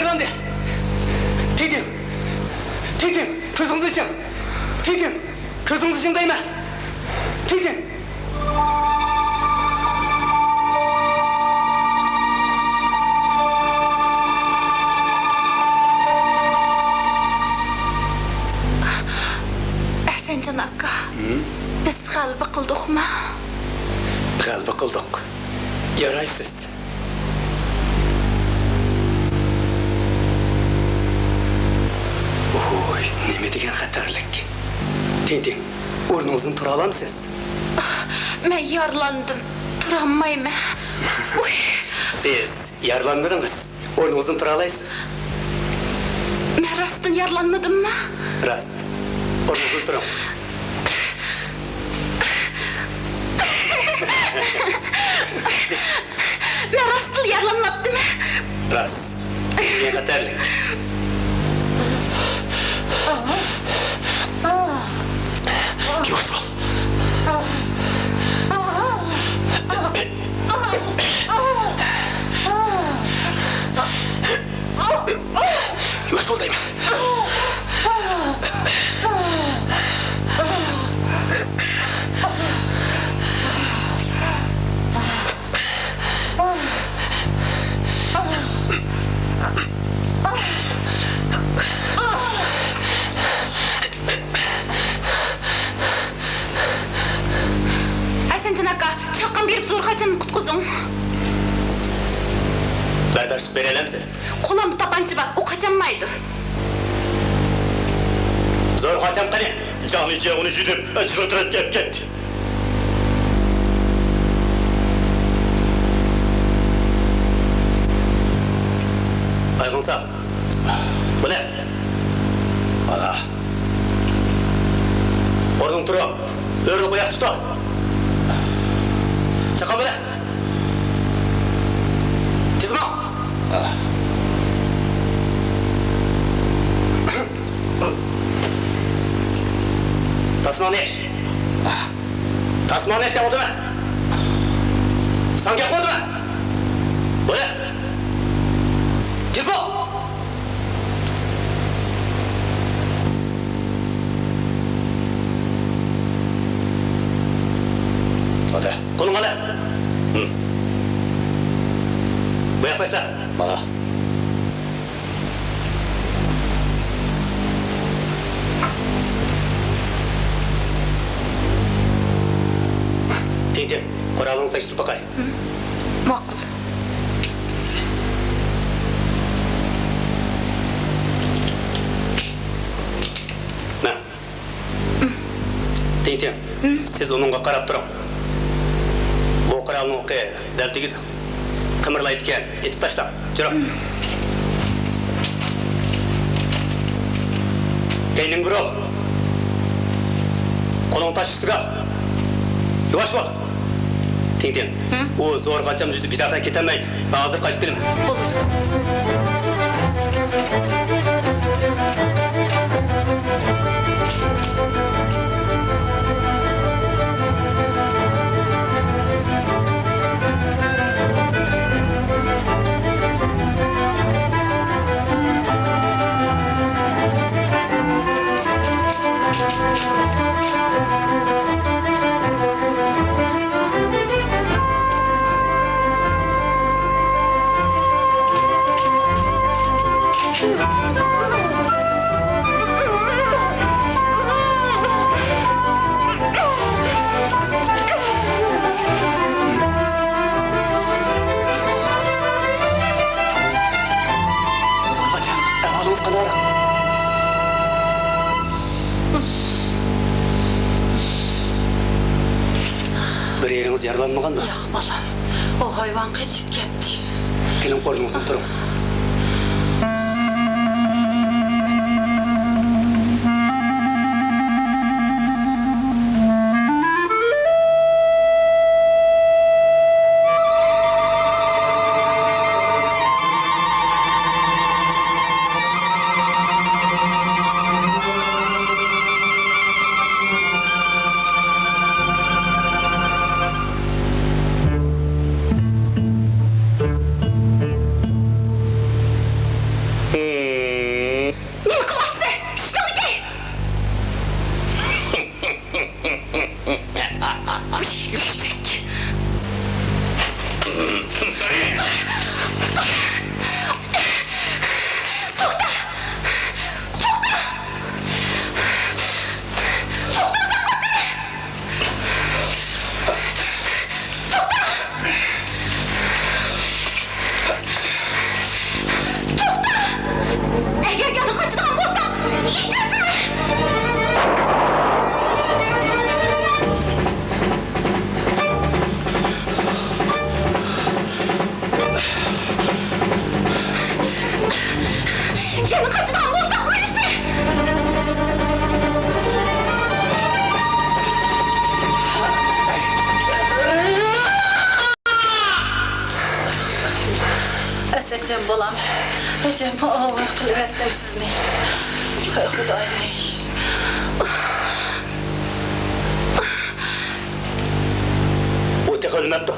Ayırlandı. Teydim. Teydim. Kızınızı için. Teydim. Kızınızı için değme. Teydim. Әсенcan akka. Biz g'alaba qildikmi? G'alaba qildik. Yaraysiz. Oy, nima degan xatarlik. Teng-teng, o'rningizdan tura olamsiz? Men yaralandim. Tura olmayman. Siz yaralanmadingiz. O'rningizdan tura olaysiz. Men rostdan yaralanmadimmi? Rost. O'rningizdan turing. Men rostdan yaralanmabdimmi? Rost. Ne xatarlik. Yavaş ol. Yavaş ol deyim. Әсенcan akka, çaqqan berip zor kaçamı kutquzun. Bardash bera olamsiz? Qo'limda tapancha bor, u qachanmaydi. Zo'r qocham qani. Jonli uni judib, ajratirib ketdi. Qayg'unsa. Bu ne? Ana. O'rning turib, o'rni qo'yaq tuta. Chaqan bo'la. Tizma. Tasmaniş. Tasmaniş de oldu mu? Sanki oldu mu? Böyle. Tizma. Hadi. Kolun hadi. Bu yaklaşsa. Bana. Teng-teng, quralыңызды тапшырып бақай. Ma'qul. Мә. Teng-teng, siz onunğa qarab turun. Bu quralның o'qi dal tegidi. Qimırlaydı ekan, etib tashlang. Jura. Keyin buro. Qo'ling tash ustiga. Yavaş ol. Teng-teng. O zo'r qacham juda bitaqa ketamaydi. Hozir qaytib kelaman. Bo'ladi. Bir yeriniz yaralanmagan mı? Yok balam. O hayvan kaçıp gitti. Gelin qorningizdan turun. Әсенcan bolam. Əcəm ağır qılıb etdim sizni. Xudayım ey. O tek ölmekti.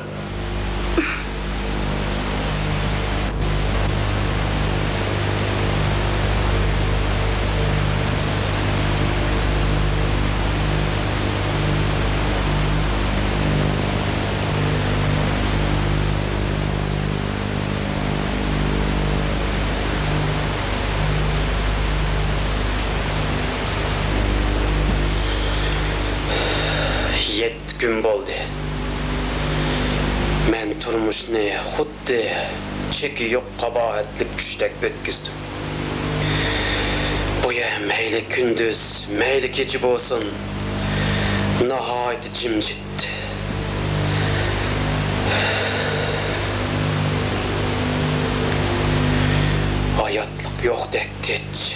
Gün bo'ldi. Men turmushni xuddi cheki yo'q qabohatlik tushdek o'tkazdim. Bu ya mayli kunduz, mayli kecha bo'lsin, nihoyat jimjit. Hayotlik yo'qdek tinch.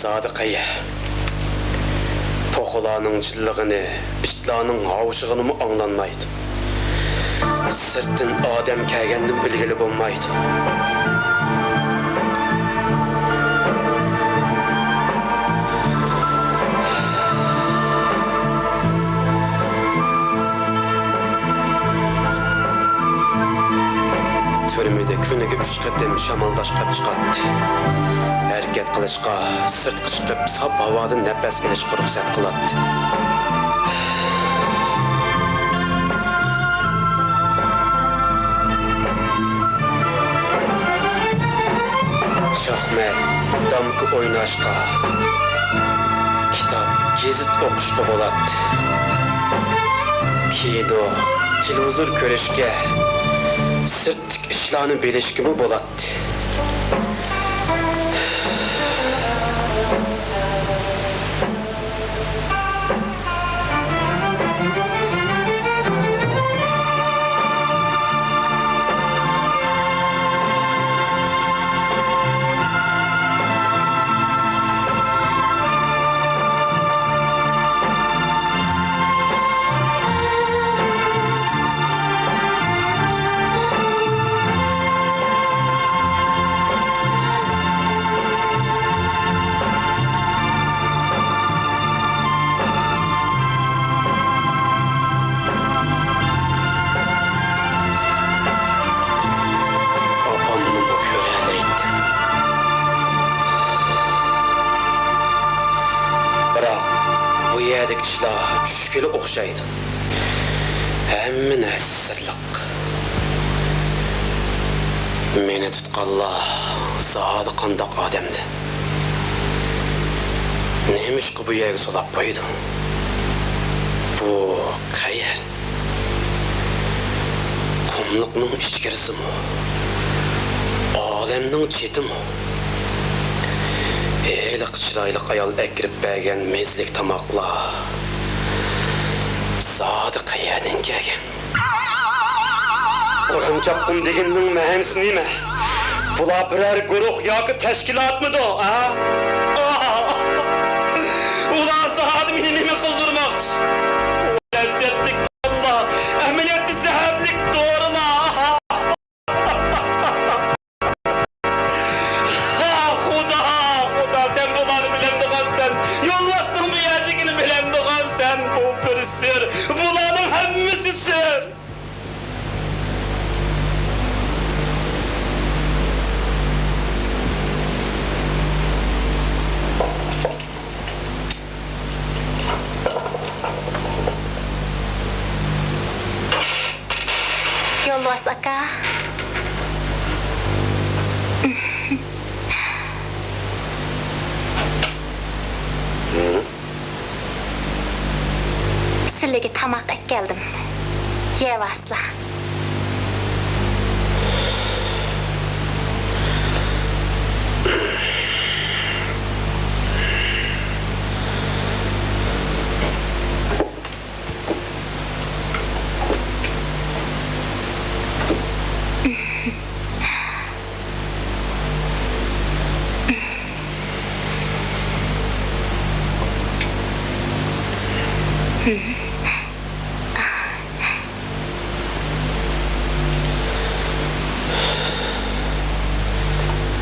Sadıqaya. Toxularning chillig'ini, itlarning havshig'ini anglanmaydi. Sirtdan odam kelgandan bilgili bo'lmaydi. Türmede kuniga 3 qatim shamoldashqa chiqadi. Hərəkət qilishqa, sirtqa chiqib, saf havodan nafas olishga ruxsat qiladi. Shaxmat, damka o'ynashqa, kitob, gazet o'qishga bo'ladi. Kino, televizor ko'rishga, sirtlik ishlarni bilishga bo'ladi. İşler düşkülü okşaydı. Hem sırlık. Meni tutqanlar zadi qandaq adamdı. Neymiş ki bu yerga solab qo'ydi? Bu qayer? Qumliqning ichkarisimi? Olamning chetimi? Eylik chiroylik ayol akirib bergan mezlik tomoqlar. Zodi qayerdan kelgan? Qur'on chapqin deganning ma'nosi nima? Bular biror guruh yoki tashkilotmidi, ha? Ular zodi meni nima qildirmoqchi? Lazzatlik tomlar, amaliyotda zaharlik dorilar. bir sır. Bulanın hemmisi sır. Yolbas aka. Sizlarga tamoq keldim. Yevasla.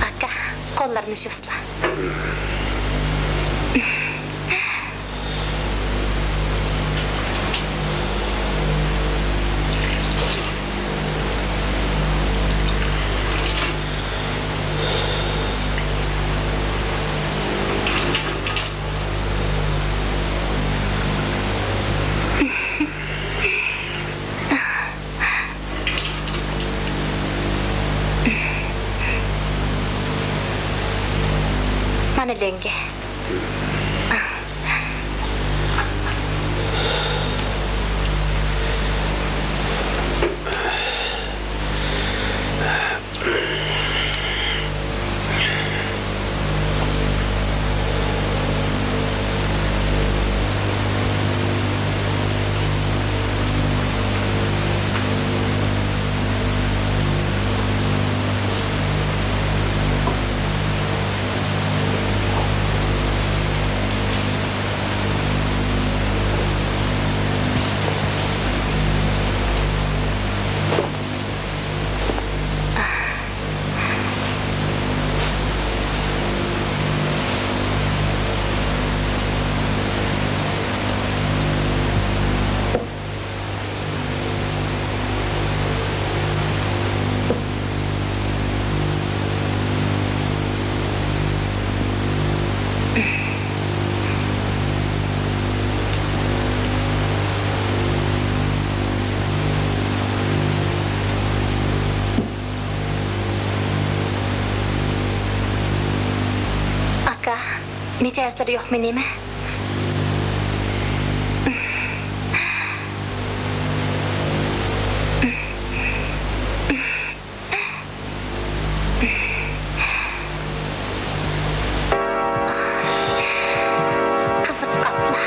Aka, kollarını yusla. Mana lenge. Aka, mücazir yok mu neme? Kızıp kapla.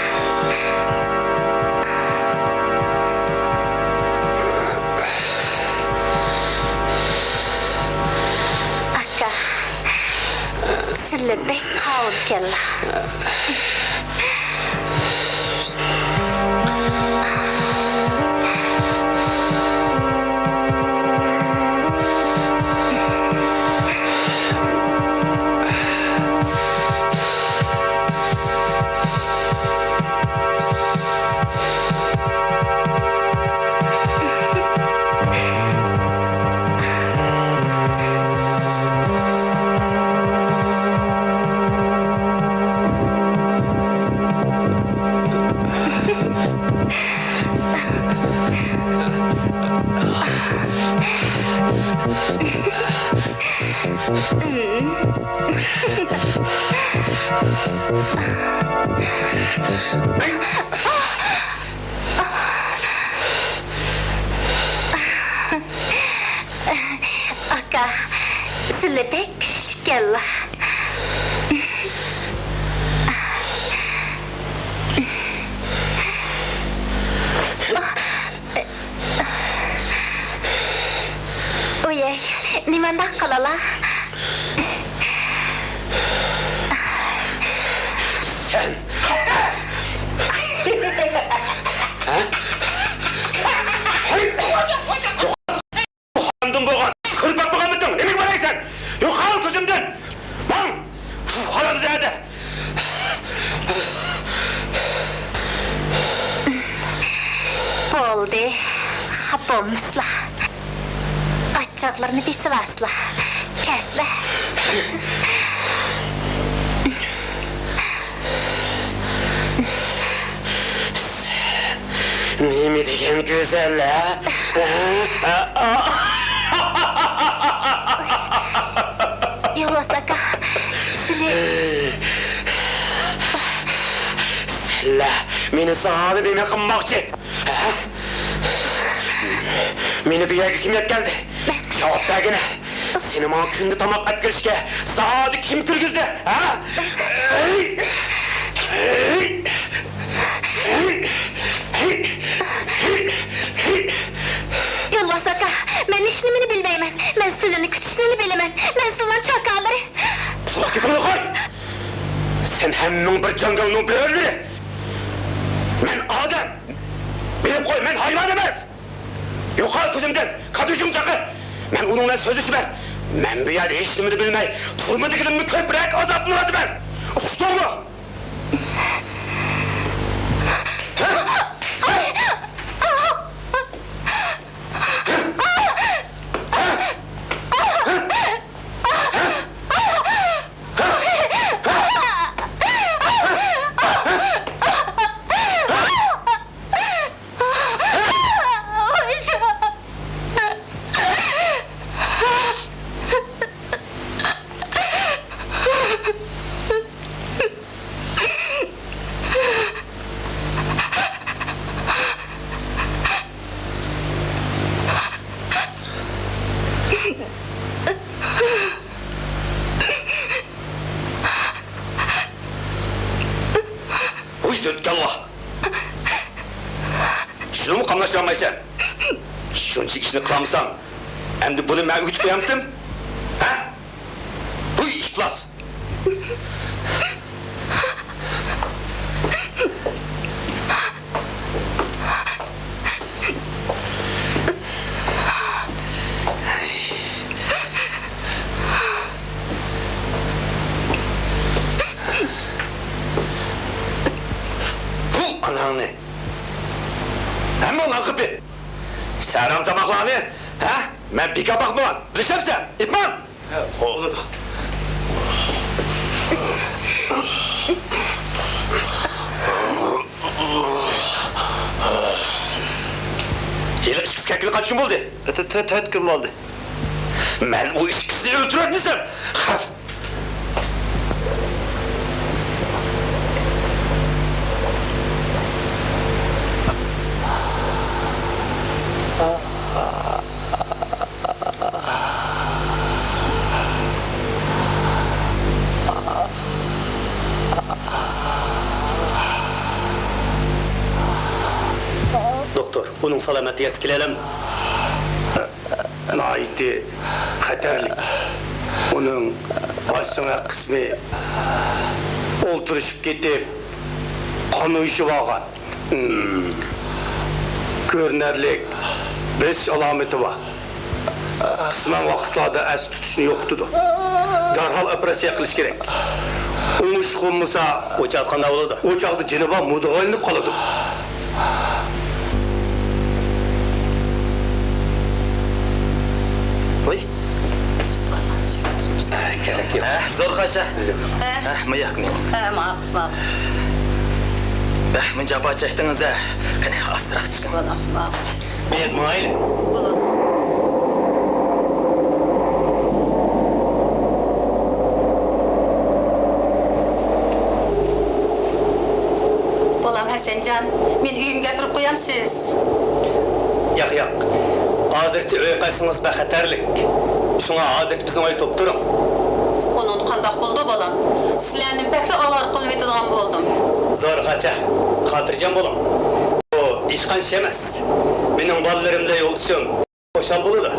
Aka, sirli bek kavul kella. Aka, sirli bek pişlik kella. Uyey, nimandan qalala? Sen! Ha? Yo'qamdim bo'lgan. Ko'rib boqmaganmidim. Nimaga boraysan? Yo'qol ko'zimdan. Bang! Xolam zada. Bolmuşlar. Qaçacaqlarını besib asla. Kəslər. Nemi degen güzel ha? Yolvasak sizli... Sella, meni sağdı beni kımmakçı. Meni bir yerge kim yap geldi? Cevap vergene. Seni bana kündü tamak etkirişke sağdı kim kırgızdı? Ha? Yolvasak ben işlemini bilmeymen. Ben sılını kütüşünü bilemem. Ben sılın çakalları. Kulak gibi koy. Sen hemmin bir cangalının bir öldürü. Ben adam. Bilip koy, ben hayvan emez. Yukarı kızımdan, kadışım çakı. Ben onunla sözleşi ver. Ben bir yer işlemini bilmey. Turmadı gidin köprek azaplıladı ben. Uçtu mu? Şunu mu kamlaştıramaysan? Şunca işini kılamısan, hem de bunu ben ütüp yaptım. Ha? Bu iflas. Bu ananı. Hem olan kıpı. Səhram zamaklarını, ha? Ben bir kabak mı lan? Bilsem sen, İtman! Oğlu da. Yine işkisi kekili kaç gün oldu? Tört gün oldu. Ben o işkisini öldürür müsün? Doktor, onun salameti eskileyelim. Naiti xatarlik. Onun başsona kısmı olturuşup ketip qon uyuşup algan. Görünərlik beş alameti var. Kısmen vakitlarda az tutuşunu yoktudu. Darhal operasiya qilish kerak. Umuş qo'mmasa O'chaq qanday bo'ladi? o'chaqda jini bor, mudg'oylanib qoladi. Oy. Kerak yok. Zor kaça? Mıyak mı? Mağuf. Mı caba çektiniz ha? Kani asırak çıkın. Mağuf. Biz maile. Болады. Bolam Hasancan, men uyimga kirib qo'yam siz. Yo'q. Hozircha uy qaysingiz baxatarlik. Shunga hozircha bizning uy top turing. Onun qandaq bo'ldi bolam? Sizlarni bakli avar qilib etadigan bo'ldim. Zo'rg'acha, xotirjam bo'ling. Bu ish qancha emas. Mening bolalarimda yo'ldoshim qo'shal bo'ladi.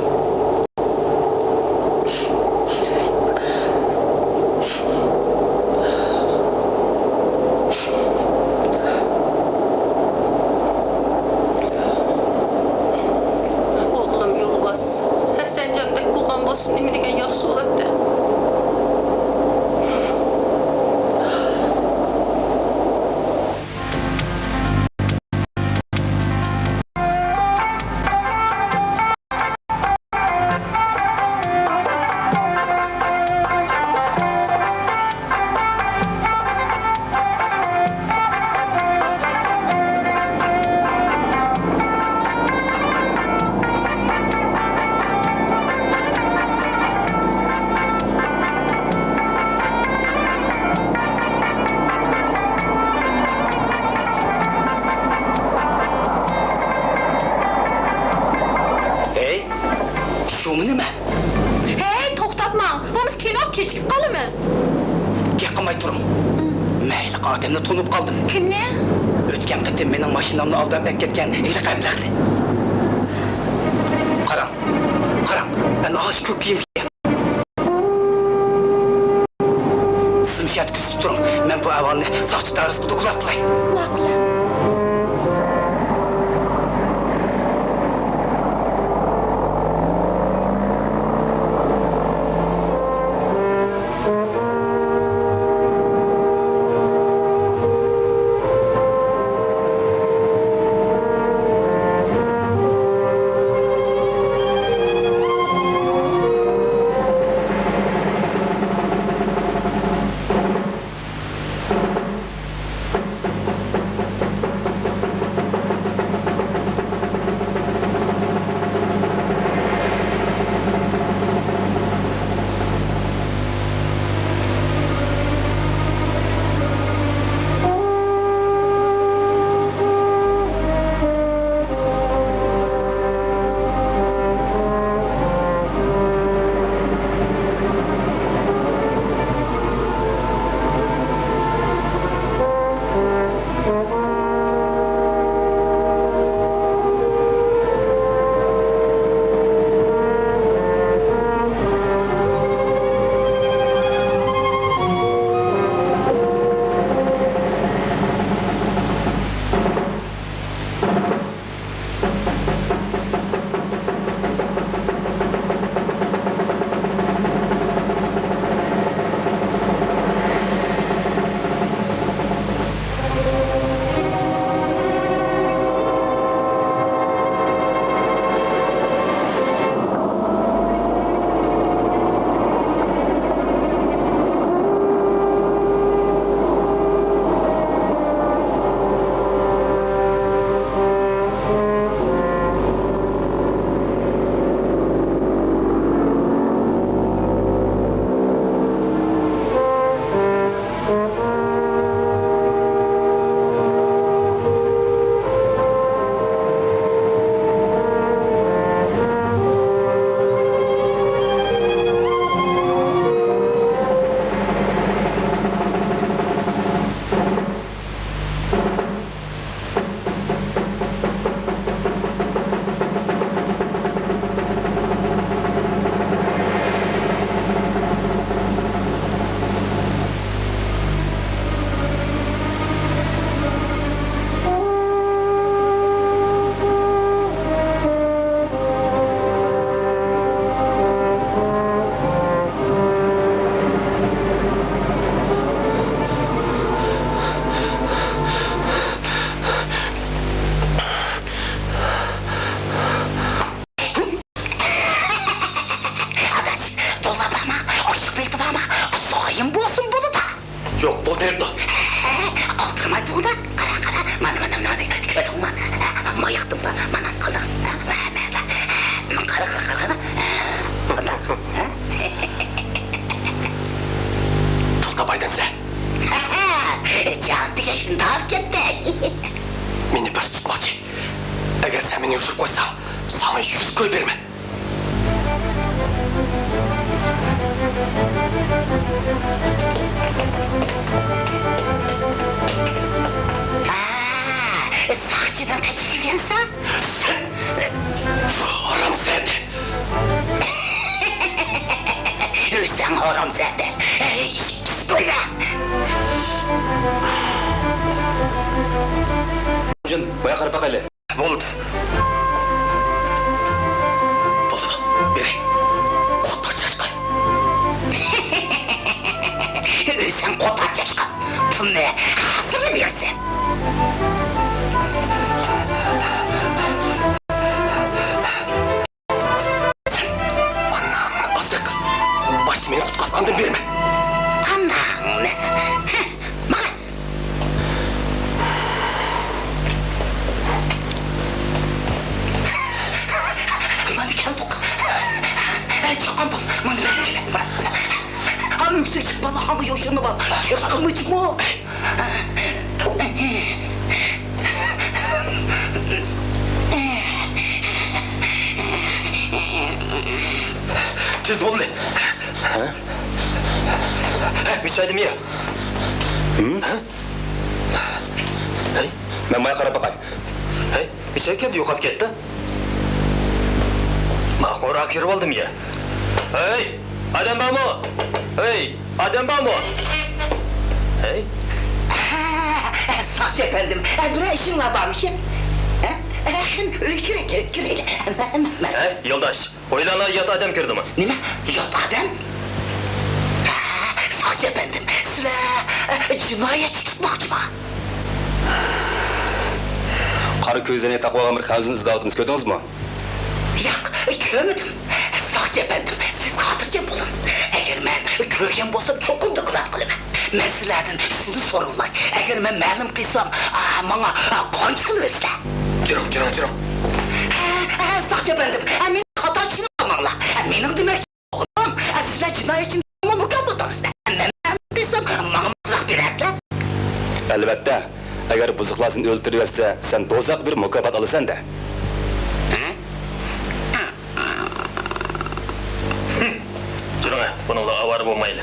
Oğlum Yolbas, Hasanjandek bo'lgan bo'lsin, nima degan yaxshi bo'ladi. Ademni tunib qaldım. Kimni? Ötken qitim mening mashinamni aldab ketgan eri qablaqni. Qarang, ben ağaç ko'k kiyim kiygan. Simshat kuzatib turing, men bu avalni soqchi tarzida doklad qilay. Ma'qul. Tez ol ne? Müsaitim ya. Hey, Men maya qarab baqay. hey, bir şey keldi, yo'qolib ketdi. Men qo'raq kirib oldim ya. Hey, adam bormi? Hey, adam bormi? Hey, Saksı efendim, bir işin var varmış ya. Gireyle. hey, yoldaş, oylarına yat adam kirdi mi? Nima? Yot adam? Saksı efendim, sizler cinayetçi tutmakçı mı? Qari ko'zini taqib olgan bir qazini izlayapmiz, ko'rdingizmi? Yo'q, ko'rmadim. Saksı efendim, siz xotirjam bo'lin. Agar men ko'rgan bo'lsam, cho'qim doklad qilaman. Men sizlardan shuni so'rayman. Agar men ma'lum qilsam, menga qancha pul bersizlar? Jiring. Saksı efendim, men xato tushunmanglar. Mening demoqchi o'g'lim, sizlar jinoyatchini mukofot olasizlar. Men ma'lum qilsam, menga mablag' berasizlar. Albatta. Agar buzuqlar seni o'ltirib yotsa, sen do'zax bir mukofot olasan-da. Jiring, buningla avara bo'lmaydi.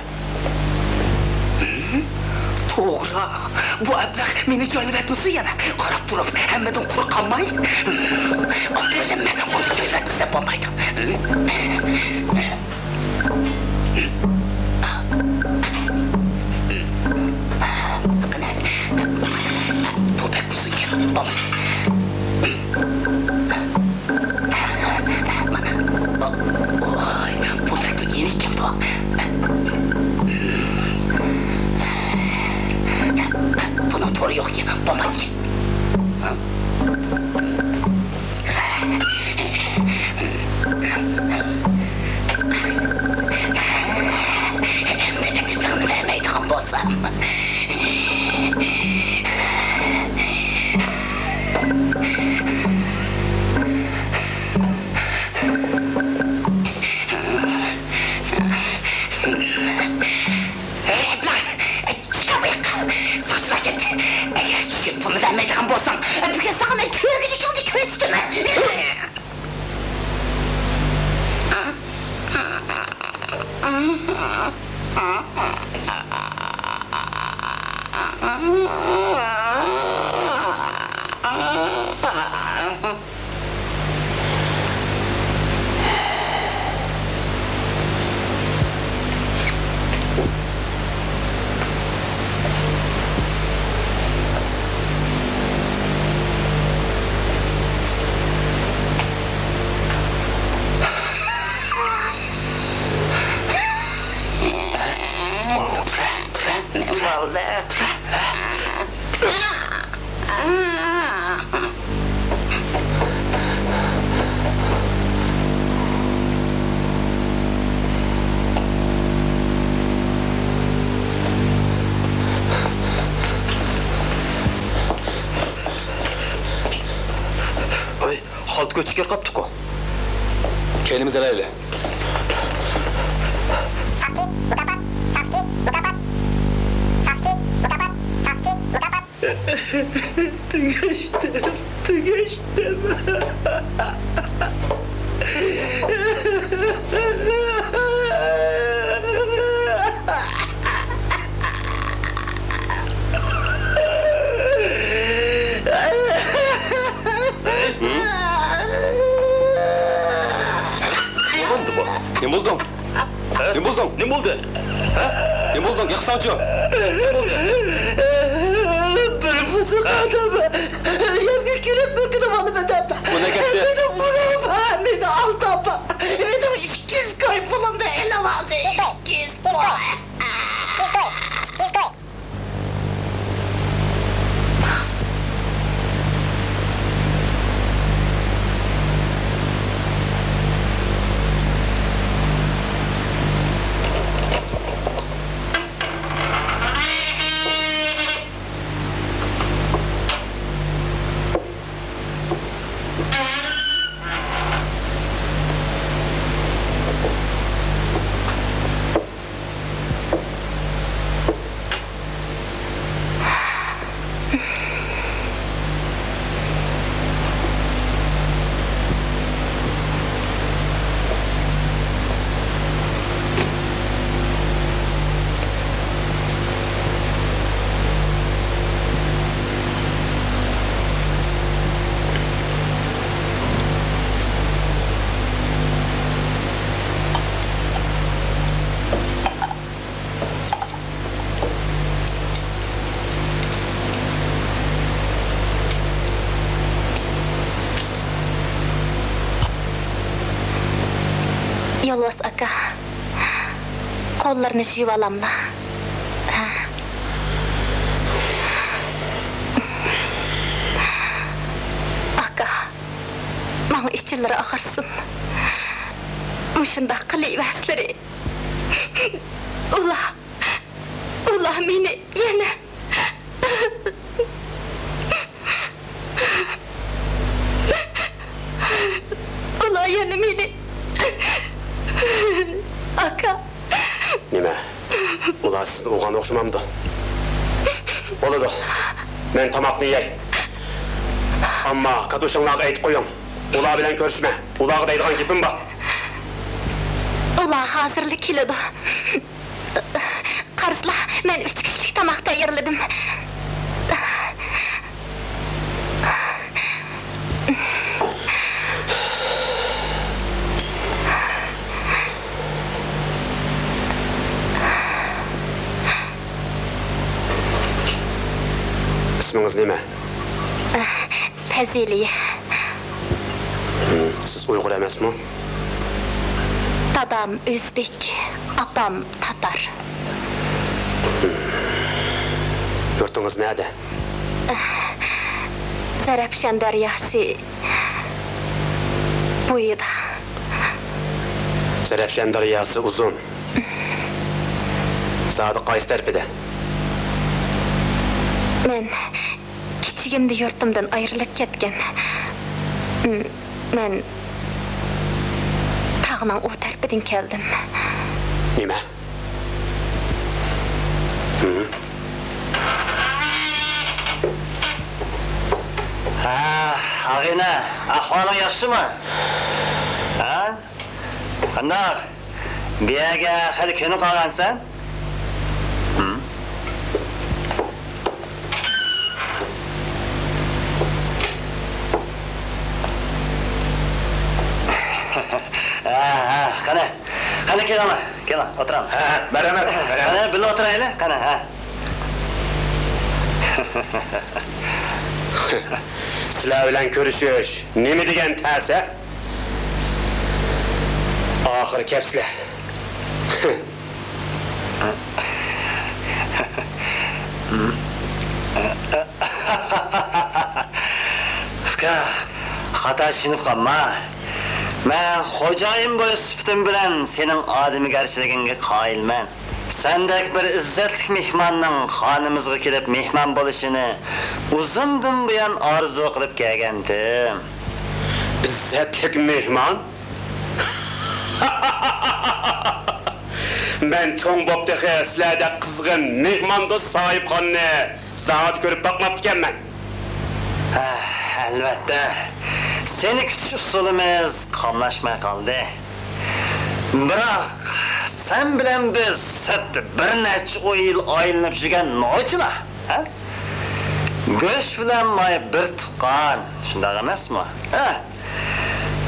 To'g'ri. Bu ablah meni joylab aytmasa yana. Qarab turib, hammadan quruq qolmay. O'tiraman, uni joylab aytmasa bo'lmaydi. Bu pek uzun gel. Bak. Oy, bu pek de yeni kim bu? Bunun toru yok ki, bombaydı ki. Hem de etiklerini vermeydi kan bozsam. Bunu vermeydiğim bozsam, bir kez sana ben köye gideceğim de köye üstüme. Halt ko'chikka qapti-ku. Kelimiz alayli. Tügeçtim. Ne buldun? Ne buldun? Ne buldu? Ne buldun? Yaksancı. Ne buldu? Bir fısık adamı. Əmgikimgə bükülüp alıp edem. Bu ne gitti? Beni vurup, beni aldap. Beni işkiz kaybolumda ele aldı. İşkiz. Yolvas aka. Kollarını juyup alamla. Aka. Mağın içirleri ağırsın. Muşunda qiliyvasları. Ulah meni yana. Ulah yana meni. Aka. Nima? Ular sizni o'g'an o'xshamamdi. Bo'ladi. Men tamoqni yey. Ammo katushinlarga aytib qo'ying. Ular bilan ko'rishma. Ularga deydigan gapim bor. Ular hazırlık keladi. Qarzlar, men 3 kişilik tamoq tayyorladim. İsmingiz nima? Faziliye. Siz Uyg'ur emasmi? Dadam Özbek, apam Tatar. Yurtingiz nerede? Zarafshan daryosi bo'yida. Zarafshan daryosi uzun. Sadi qaysi tarafida? Men kichigimda yurtimdan ayrilib ketgan. Men tog'ning u tarafidan keldim. Nima? Ağina, ahvalın yaxşımı? Ha? Qandaq? Bu yerga hali kuni qolgansan? Qani kelama, keling, o'tiramiz. Marhamat. Qani birga o'tiraylik, qani, ha. Sizlar bilan ko'rishish nima degan ta'sir? Oxiri kepsizlar. Uka, xato tushunib qolma. Men xo'jayin bo'lish sifatim bilan sening odamgarchiligingga qoyilman. Sendek bir izzatli mehmonning xonimizga kelib mehmon bo'lishini uzundan buyon orzu qilib kelgandim. İzzetlik mehmon? Ben çoğun boptaki sizlerde kızgın mehmon do'st sahipxonni saat ko'rib bakmaptikenmen. Albatta. Seni kutish usulimiz qamlashmay qoldi. Biroq sen bilan biz sirtda bir necha yil aylanib yurgan nochilar, ha? Go'sht bilan moy bir tuqqan, shunday emasmi? Ha?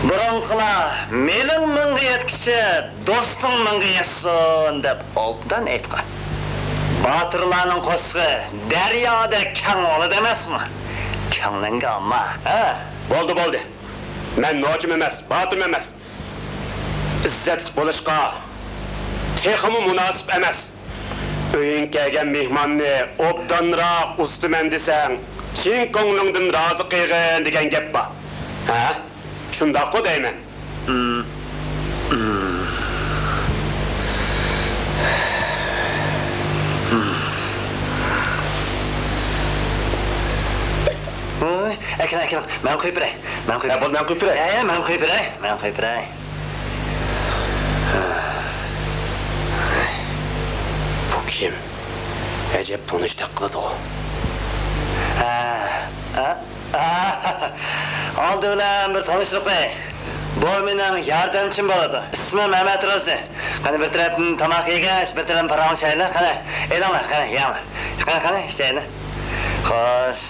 Burunqilar mening menga yetkichi, do'sting menga yetsin deb obdan aytgan. Botirlarning qo'sqi daryoda kang oladi emasmi? Kanglanga amma, ha? Bo'ldi. Men nojim emas, botim emas. İzzetli bo'lishqa texmi munosib emas. Uying kelgan mehmonni obdanroq ustiman desang, chin ko'nglingdan rozi qilgin degan gap bor. Ha? Shundoq-ku deyman. Ekin, men qo'yib beray. Men qo'yib beray. Men qo'yib beray. Bu kim? Acep tanıştık qiladi o. Oldi bilan bir tanishtirib qo'yay. Bu mening yordamchim bo'ladi. Ismi Mehmet Rozi. Qani bir tarafdan tomoq yegash, bir tarafdan parang shaylar. Qani, elanglar, qani, yanglar. Qani, shayni. Xo'sh.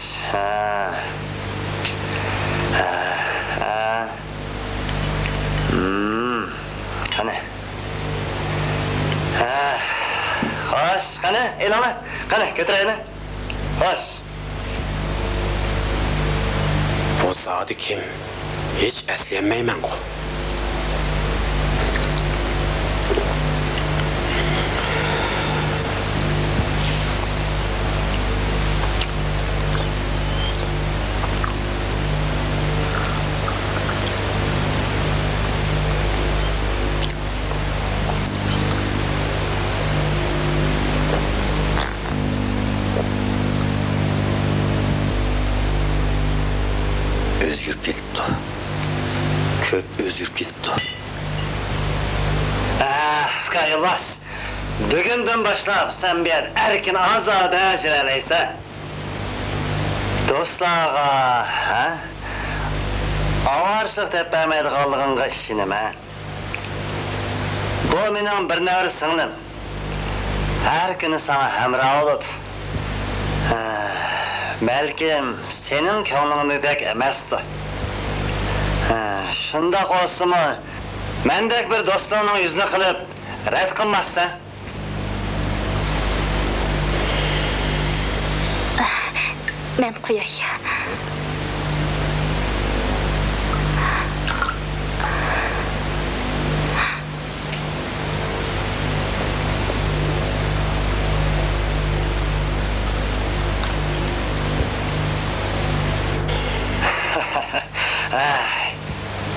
Qani. Xo'sh, qani, elanglar. Qani, ko'taraymi? Xo'sh. Bu zodi kim? Hiç eslenmeymen o. bugünden başlap sen bir erkin azade jireleysen. Dostlarga, ha? Avarçlık dep bermeydiganlığınga işinime. Bu mening bir nevri singlim. Her günü sana hemrah olup. Belkim senin ko'nglingdek emasdi. Shundoq olsa-mu, mendek bir do'stingning yuzini qilib, rad qilmasa. Men qo'yay.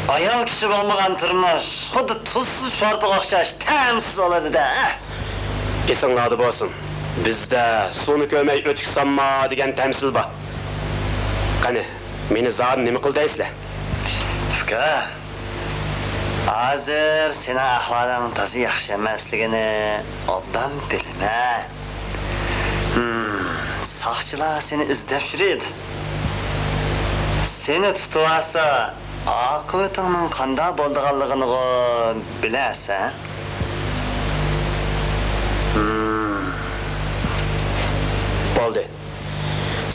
Ayol kishi bo'lmagan turmush xuddi tuzsiz sho'rpaga o'xshash ta'msiz bo'ladi-da. Esinglarda bo'lsin. Bizda suvni ko'may o'tik sanma degan tamsil bor. Qani, meni zot nima qildaysizlar? Uka, hozir seni ahvoling toza yaxshi emasligini obdan bilaman. Soqchilar seni izlab yuradi. Seni tutib olsa, oqibatingning qanday bo'lganligini bilasan. Bo'ldi.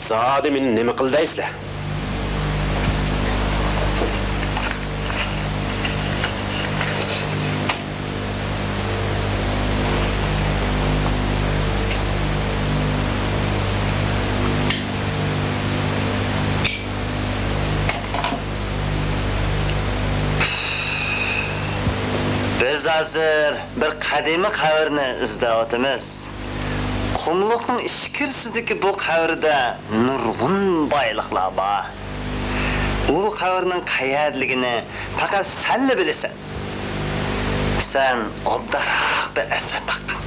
Zodi meni nima qildaysizlar? Biz hozir bir qadimiy qabrni izlayotimiz. Qumluqning ishkirsidagi bu qabrda nurg'un boyliqlar bor. Bu qabrning qayerligini faqat sen bilasan. Sen obdaroq bir eslab baqin.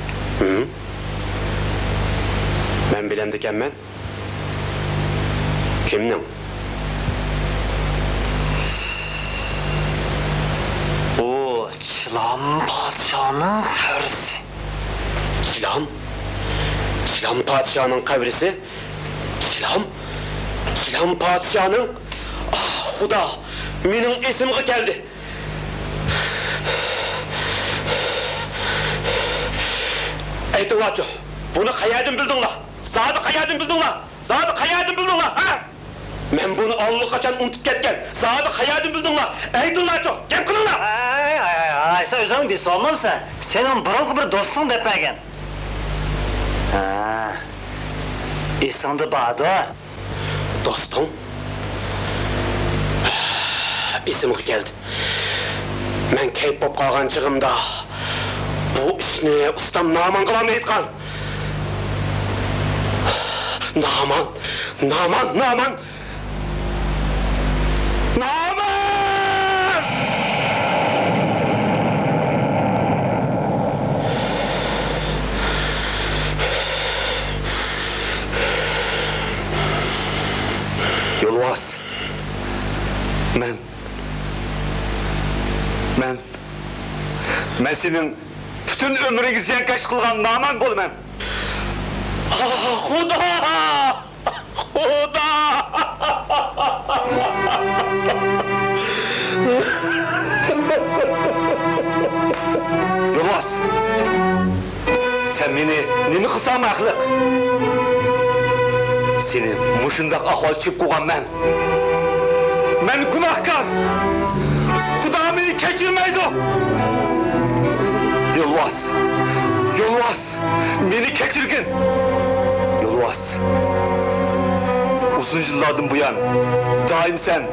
Men bilamdi ekanman. Kimning? Çilam padişahının qabrisi. Çilam? Çilam padişahının qabrisi? Çilam padişahının? Ah, Xudo, mening esimga keldi. Aytinglarchi, buni qayerdan bildinglar? Zodi qayerdan bildinglar? Zodi qayerdan bildinglar, ha? Men buni allaqachon unutib ketgan. Zodi qayerdan bildinglar? Aytinglarchi, gap qilinglar. Sen özün bir sormamsa, senin burunqi bir dostun dep bergen. Esingda bordi. Dostum? Esimga keldi. Men kayf bo'lib qolgan chig'imda bu ishni ustam Naman qilolmay aytgan. Naman! Yolvas. Men senin bütün ömrünü ziyankaş kılgan Naman bo'laman. Xudo! Yolvas. Sen beni nemi qilsam aqliq? Seni mushundaq ahvol chiqib qo'ygan men. Men gunohkor. Xudo meni kechirmaydi. Yolvas, meni kechirgin. Yolvas. Uzun yıllardan bu yan, daim sen,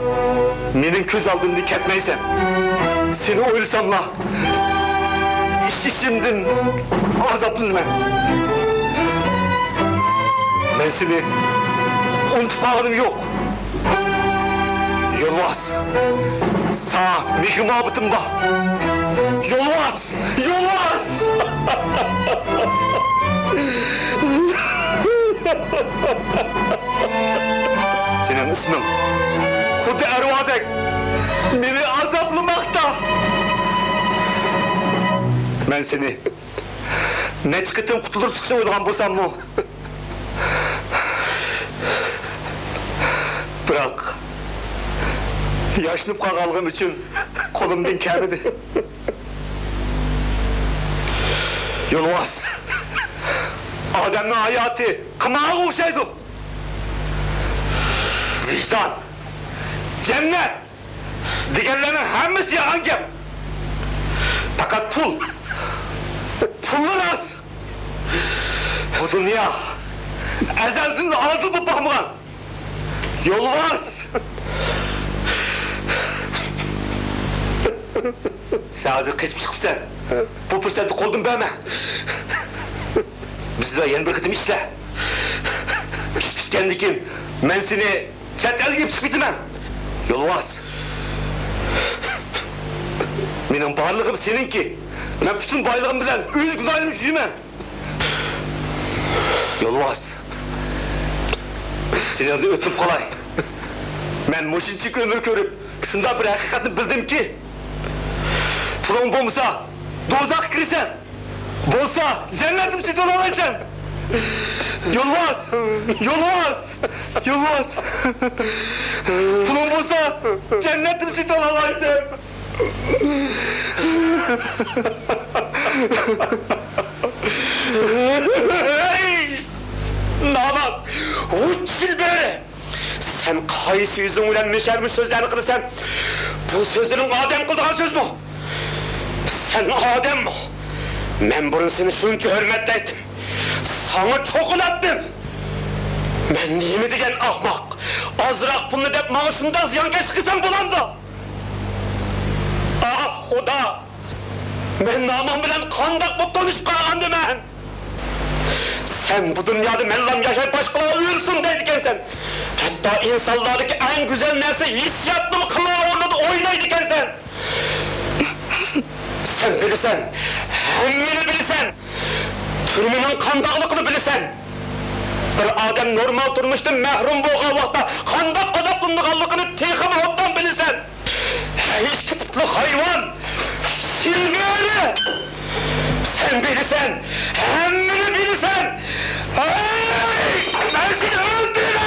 menin köz aldığımda ketmeysen. Seni oylasamla, işimden azaplıyım ben. Ben seni unutup kaldım yok. Yolvas, sana mihrim abıtım var. Yolvas! Senin ismin Hudi Ervadek, beni azaplamakta. Ben seni Ne çıkıttım kutulup çıkışa oynagan bolsam mı? Bırak. Yaşlanıp kalgalığım için kolumdan kelmedi. Yolvaz. Adamın hayatı kımağa olsaydı. Vicdan, cennet, diğerlerinin hemmesi yalan gem. Fakat pullar az. Bu dünya ezelden alıp bakmayan. Yolvaz. Sen hazır kaçıp çıkıpsın. Bu fırsatı koldun beme. Biz de yeni bir kıtım işle. İş tutkendikin, ben seni çat el gibi çıkıp bitirmem. Yolvaz. Benim varlığım seninki. Ben bütün baylığım bilen üz günahım yürümem. Yolvaz. Senin adını ötüp kolay. Ben moşinçik ömür görüp şunda bir hakikatini bildim ki pulun bolmasa dozak girsen, bolsa cennetim süt olamaysan. Yolvaz, yolvaz. Pulun bolsa cennetim süt olamaysan. Namak, uçul böyle. Sen kayısı yüzün ulan meşermiş sözlerini kılırsan, bu sözlerin Adem kıldığın söz mü? Sen Adem mi? Ben burun seni şunca hürmetle ettim. Sana çok ulattım. Ben neyimi diyen ahmak, azrak pulunu dep bana şundan ziyankeş kısam bulamdı. Ah Huda! Ben namam bilen kandak bu konuşup kalgandım ben. Sen bu dünyada mellam yaşayıp başkalarına uyursun deydiken sen. Hatta insanlardaki en güzel nerse hissiyatlı mı kımağı orada oynaydiken sen. Sen bilirsen, hemmini bilirsen, türümünün kandaklıkını bilirsen. Bir adam normal durmuştu mehrum boğal vakta kandak azaplınlıkallıkını teyhimi hoptan bilirsen. Hiç kıtıklı hayvan, silmeli. Sen bilirsen, hemmini bilirsen. Hey! Ben seni öldürürüm!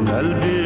Kalbi